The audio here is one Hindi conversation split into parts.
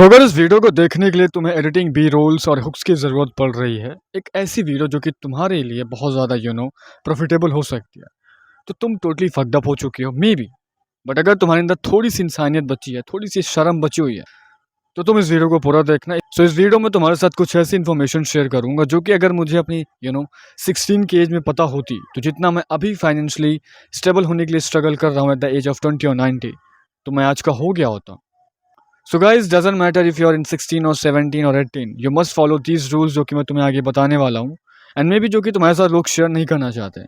तो अगर इस वीडियो को देखने के लिए तुम्हें एडिटिंग, बी रोल्स और हुक्स की ज़रूरत पड़ रही है, एक ऐसी वीडियो जो कि तुम्हारे लिए बहुत ज़्यादा प्रॉफिटेबल हो सकती है, तो तुम टोटली फक्ड अप हो चुकी हो मे बी। बट अगर तुम्हारे अंदर थोड़ी सी इंसानियत बची है, थोड़ी सी शर्म बची हुई है, तो तुम इस वीडियो को पूरा देखना। सो इस वीडियो में तुम्हारे साथ कुछ ऐसी इन्फॉर्मेशन शेयर करूंगा जो कि अगर मुझे अपनी 16 की एज में पता होती, तो जितना मैं अभी फाइनेंशियली स्टेबल होने के लिए स्ट्रगल कर रहा हूँ एट द एज ऑफ 20 और 90, तो मैं आज का हो गया होता। So guys, doesn't matter if you are in 16 और 17 और 18, you must follow these rules जो कि मैं तुम्हें आगे बताने वाला हूँ, एंड मे बी जो कि तुम्हारे साथ लोग शेयर नहीं करना चाहते।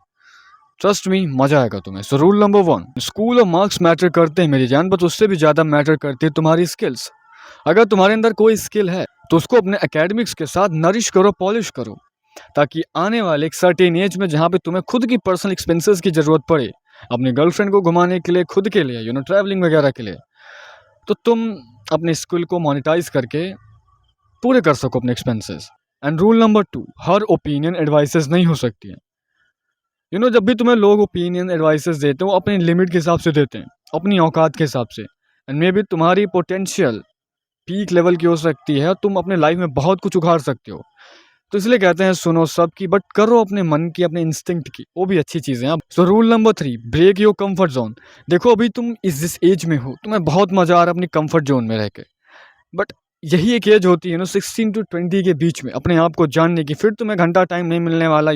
ट्रस्ट मी, मजा आएगा तुम्हें। सो रूल नंबर 1, स्कूल और मार्क्स मैटर करते हैं मेरी जान, बट उससे भी ज्यादा मैटर करती है तुम्हारी स्किल्स। अगर तुम्हारे अंदर कोई स्किल है तो उसको अपने एकेडमिक्स के साथ नरिश करो, पॉलिश करो, ताकि आने वाले एक सर्टेन एज में जहाँ पे तुम्हें खुद की पर्सनल एक्सपेंसेस की जरूरत पड़े, अपनी गर्लफ्रेंड को घुमाने के लिए, खुद के लिए, ट्रैवलिंग वगैरह के लिए, तो तुम अपने स्किल को मोनेटाइज करके पूरे कर सको अपने expenses. And rule number 2, her opinion advices नहीं हो सकती है। जब भी तुम्हें लोग ओपिनियन एडवाइसेस देते हो, अपनी लिमिट के हिसाब से देते हैं, अपनी औकात के हिसाब से, एंड मे बी तुम्हारी पोटेंशियल पीक लेवल की हो सकती है, तुम अपने लाइफ में बहुत कुछ उखाड़ सकते हो। तो इसलिए कहते हैं सुनो सबकी, बट करो अपने मन की, अपने इंस्टिंक्ट की, वो भी अच्छी चीज़ें हैं। So rule number 3, break your comfort zone. देखो अभी तुम इस जिस एज में हो, तुम्हें बहुत मजा आ रहा है अपनी कंफर्ट जोन में रह के, बट यही एक एज होती है 16 to 20 के बीच में अपने आप को जानने की। फिर तुम्हें घंटा टाइम नहीं मिलने वाला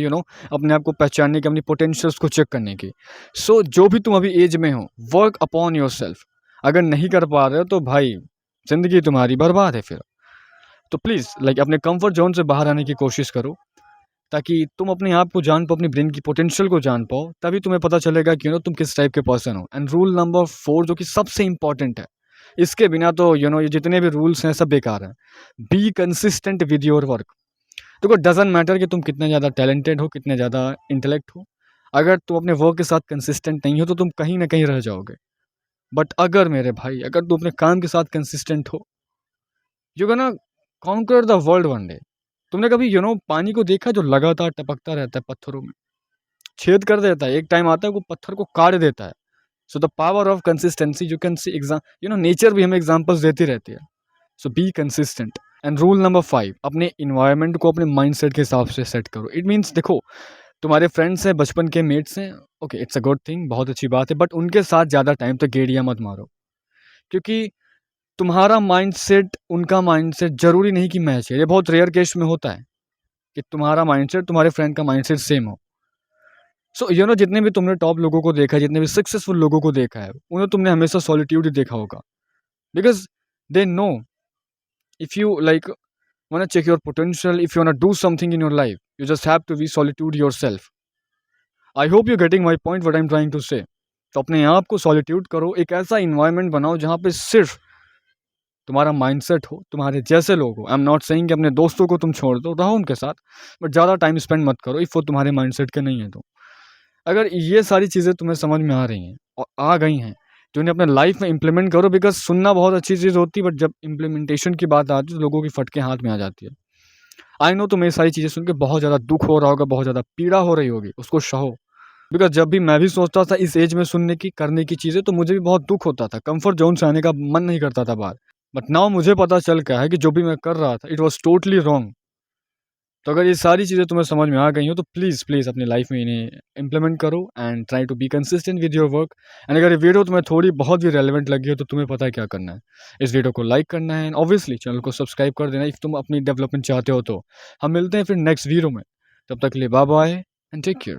अपने आप को पहचानने की, अपनी पोटेंशियल्स को चेक करने की। सो जो भी तुम अभी एज में हो, वर्क अपॉन योर सेल्फ। अगर नहीं कर पा रहे हो तो भाई जिंदगी तुम्हारी बर्बाद है फिर। तो प्लीज़ अपने कंफर्ट जोन से बाहर आने की कोशिश करो, ताकि तुम अपने आप को जान पाओ, अपनी ब्रेन की पोटेंशियल को जान पाओ, तभी तुम्हें पता चलेगा कि तुम किस टाइप के पर्सन हो। एंड रूल नंबर 4 जो कि सबसे इंपॉर्टेंट है, इसके बिना तो ये जितने भी रूल्स हैं सब बेकार हैं। B consistent with your work. देखो डजेंट मैटर कि तुम कितने ज़्यादा टैलेंटेड हो, कितने ज़्यादा इंटेलेक्ट हो, अगर तुम अपने वर्क के साथ कंसिस्टेंट नहीं हो तो तुम कहीं ना कहीं रह जाओगे। बट अगर मेरे भाई, अगर तुम अपने काम के साथ कंसिस्टेंट हो, you can conquer the world one day. तुमने कभी पानी को देखा जो लगातार टपकता रहता है पत्थरों में, छेद कर देता है, एक टाइम आता है वो पत्थर को काट देता है। So the power of consistency, you can see exam, nature भी हमें एग्जांपल्स देती रहती है। So be consistent. And rule number 5, अपने इन्वायरमेंट को अपने माइंडसेट के हिसाब से सेट करो। इट मीन्स देखो, तुम्हारे फ्रेंड्स हैं, बचपन के मेट्स हैं, okay it's a good thing, बहुत अच्छी बात है, बट उनके साथ ज़्यादा टाइम तक गेड़ियाँ मत मारो, क्योंकि तुम्हारा माइंडसेट उनका माइंडसेट जरूरी नहीं कि मैच है। ये बहुत रेयर केस में होता है कि तुम्हारा माइंडसेट तुम्हारे फ्रेंड का माइंडसेट सेम हो। सो जितने भी तुमने टॉप लोगों को देखा है, जितने भी सक्सेसफुल लोगों को देखा है, उन्हें तुमने हमेशा सॉलिट्यूड ही देखा होगा, because they know if you want to check your potential, if you want to do something in your life, you just have to be solitude yourself. I hope you're getting my point, what I'm trying to say. तो अपने आप को सॉलिट्यूड करो, एक ऐसा इन्वायरमेंट बनाओ जहाँ पे सिर्फ तुम्हारा माइंडसेट हो, तुम्हारे जैसे लोग हो। आई एम नॉट सेइंग कि अपने दोस्तों को तुम छोड़ दो, रहो उनके साथ, बट ज़्यादा टाइम स्पेंड मत करो इफ़ वो तुम्हारे माइंडसेट के नहीं है। तो अगर ये सारी चीज़ें तुम्हें समझ में आ रही हैं और आ गई हैं, तो उन्हें अपने लाइफ में इंप्लीमेंट करो, बिकॉज सुनना बहुत अच्छी चीज़ होती है, बट जब इम्प्लीमेंटेशन की बात आती है तो लोगों की फटके हाथ में आ जाती है। आई नो तुम्हें ये सारी चीज़ें सुन के बहुत ज़्यादा दुख हो रहा होगा, बहुत ज़्यादा पीड़ा हो रही होगी, उसको सहो। बिकॉज जब भी मैं भी सोचता था इस एज में सुनने की, करने की चीज़ें, तो मुझे भी बहुत दुख होता था, कंफर्ट जोन से आने का मन नहीं करता था बाहर। बट नाउ मुझे पता चल गया है कि जो भी मैं कर रहा था, इट वॉज टोटली रॉन्ग। तो अगर ये सारी चीज़ें तुम्हें समझ में आ गई हो, तो प्लीज़ प्लीज़ अपनी लाइफ में इन्हें इम्प्लीमेंट करो and try to be consistent with your work. And अगर ये वीडियो तुम्हें थोड़ी बहुत भी रेलिवेंट लगी हो, तो तुम्हें पता है क्या करना है, इस वीडियो को लाइक करना है एंड ऑब्वियसली चैनल को सब्सक्राइब कर देना इफ़ तुम अपनी डेवलपमेंट चाहते हो। तो हम मिलते हैं फिर नेक्स्ट वीडियो में, तब तक के लिए bye bye and take care.